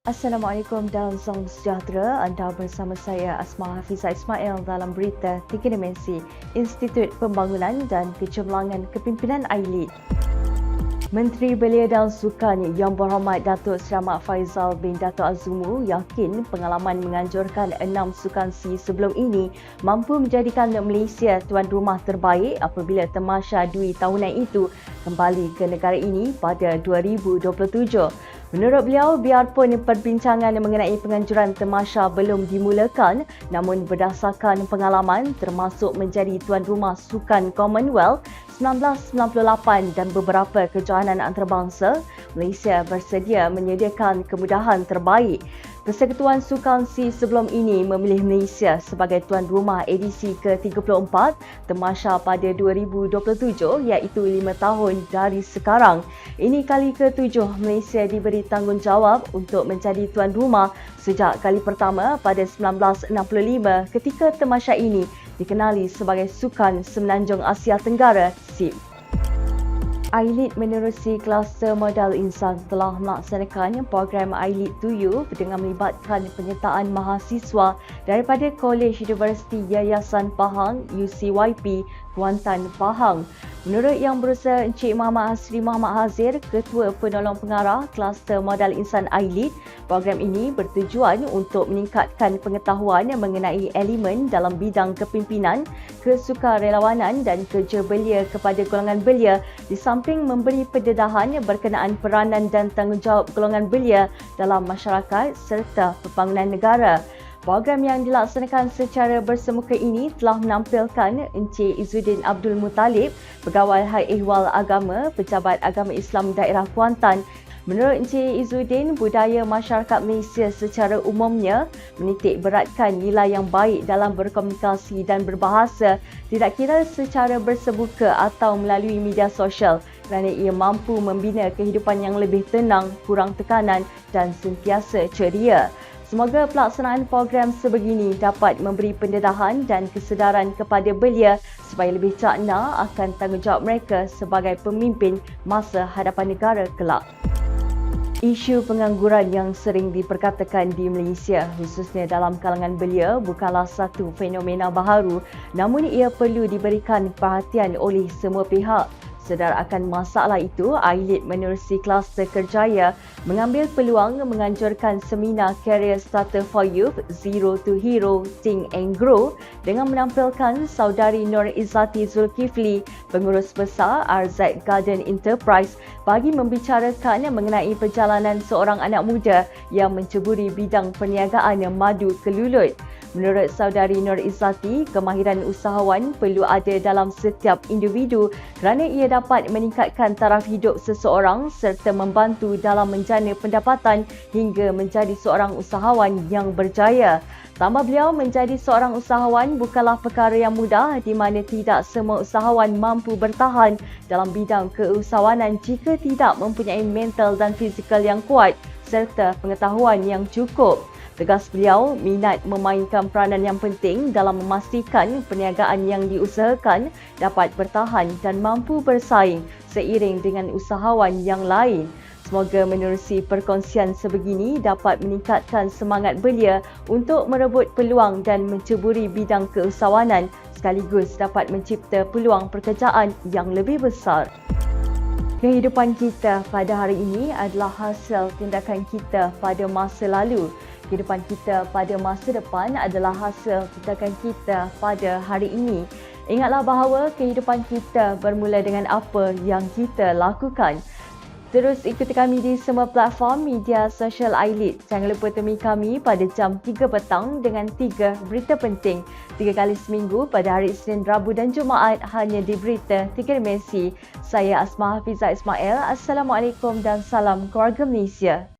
Assalamualaikum dan salam sejahtera. Anda bersama saya Asma Hafizah Ismail dalam berita 3 Dimensi Institut Pembangunan dan Kecemerlangan Kepimpinan AILID. Menteri Belia dan Sukan Yang Berhormat Datuk Seri Ahmad Faizal bin Dato' Azumu yakin pengalaman menganjurkan 6 sukan C sebelum ini mampu menjadikan Malaysia tuan rumah terbaik apabila Tamasya Dwi tahunan itu kembali ke negara ini pada 2027. Menurut beliau, biarpun perbincangan mengenai penganjuran Tamasya belum dimulakan, namun berdasarkan pengalaman termasuk menjadi tuan rumah Sukan Commonwealth 1998 dan beberapa kejohanan antarabangsa, Malaysia bersedia menyediakan kemudahan terbaik. Persekutuan Sukan C sebelum ini memilih Malaysia sebagai tuan rumah edisi ke-34 Tamasya pada 2027 iaitu 5 tahun dari sekarang. Ini kali ke-7 Malaysia diberi tanggungjawab untuk menjadi tuan rumah sejak kali pertama pada 1965 ketika Tamasya ini dikenali sebagai Sukan Semenanjung Asia Tenggara SEAP. AILID menerusi kluster modal insan telah melaksanakan program AILID to You dengan melibatkan penyertaan mahasiswa daripada Kolej Universiti Yayasan Pahang UCYP Kuantan Pahang. Menurut Yang Berusaha Encik Muhammad Hasri Muhammad Hazir, Ketua Penolong Pengarah Kluster Modal Insan AILID, program ini bertujuan untuk meningkatkan pengetahuan mengenai elemen dalam bidang kepimpinan, kesukarelawanan dan kerja belia kepada golongan belia di samping memberi pendedahan berkenaan peranan dan tanggungjawab golongan belia dalam masyarakat serta pembangunan negara. Program yang dilaksanakan secara bersemuka ini telah menampilkan Encik Izzuddin Abdul Muttalib, Pegawai Hal Ehwal Agama, Pejabat Agama Islam Daerah Kuantan. Menurut Encik Izzuddin, budaya masyarakat Malaysia secara umumnya menitik beratkan nilai yang baik dalam berkomunikasi dan berbahasa, tidak kira secara bersebuka atau melalui media sosial, kerana ia mampu membina kehidupan yang lebih tenang, kurang tekanan dan sentiasa ceria. Semoga pelaksanaan program sebegini dapat memberi pendedahan dan kesedaran kepada belia supaya lebih cakna akan tanggungjawab mereka sebagai pemimpin masa hadapan negara kelak. Isu pengangguran yang sering diperkatakan di Malaysia, khususnya dalam kalangan belia, bukanlah satu fenomena baharu, namun ia perlu diberikan perhatian oleh semua pihak. Sedar akan masalah itu, AILID menerusi kluster kerjaya mengambil peluang menganjurkan seminar Career Starter for Youth Zero to Hero Think and Grow dengan menampilkan Saudari Nur Izzati Zulkifli, Pengurus Besar RZ Garden Enterprise, bagi membicarakan mengenai perjalanan seorang anak muda yang menceburi bidang perniagaan madu kelulut. Menurut Saudari Nur Izzati, kemahiran usahawan perlu ada dalam setiap individu kerana ia dapat meningkatkan taraf hidup seseorang serta membantu dalam menjana pendapatan hingga menjadi seorang usahawan yang berjaya. Tambah beliau, menjadi seorang usahawan bukanlah perkara yang mudah di mana tidak semua usahawan mampu bertahan dalam bidang keusahawanan jika tidak mempunyai mental dan fizikal yang kuat serta pengetahuan yang cukup. Tegas beliau, minat memainkan peranan yang penting dalam memastikan perniagaan yang diusahakan dapat bertahan dan mampu bersaing seiring dengan usahawan yang lain. Semoga menerusi perkongsian sebegini dapat meningkatkan semangat belia untuk merebut peluang dan menceburi bidang keusahawanan sekaligus dapat mencipta peluang pekerjaan yang lebih besar. Kehidupan kita pada hari ini adalah hasil tindakan kita pada masa lalu. Kehidupan kita pada masa depan adalah hasil tindakan kita pada hari ini. Ingatlah bahawa kehidupan kita bermula dengan apa yang kita lakukan. Terus ikuti kami di semua platform media sosial AILID. Jangan lupa temui kami pada jam 3 petang dengan 3 berita penting 3 kali seminggu pada hari Isnin, Rabu dan Jumaat hanya di Berita 3 Dimensi. Saya Asma Hafizah Ismail. Assalamualaikum dan salam keluarga Malaysia.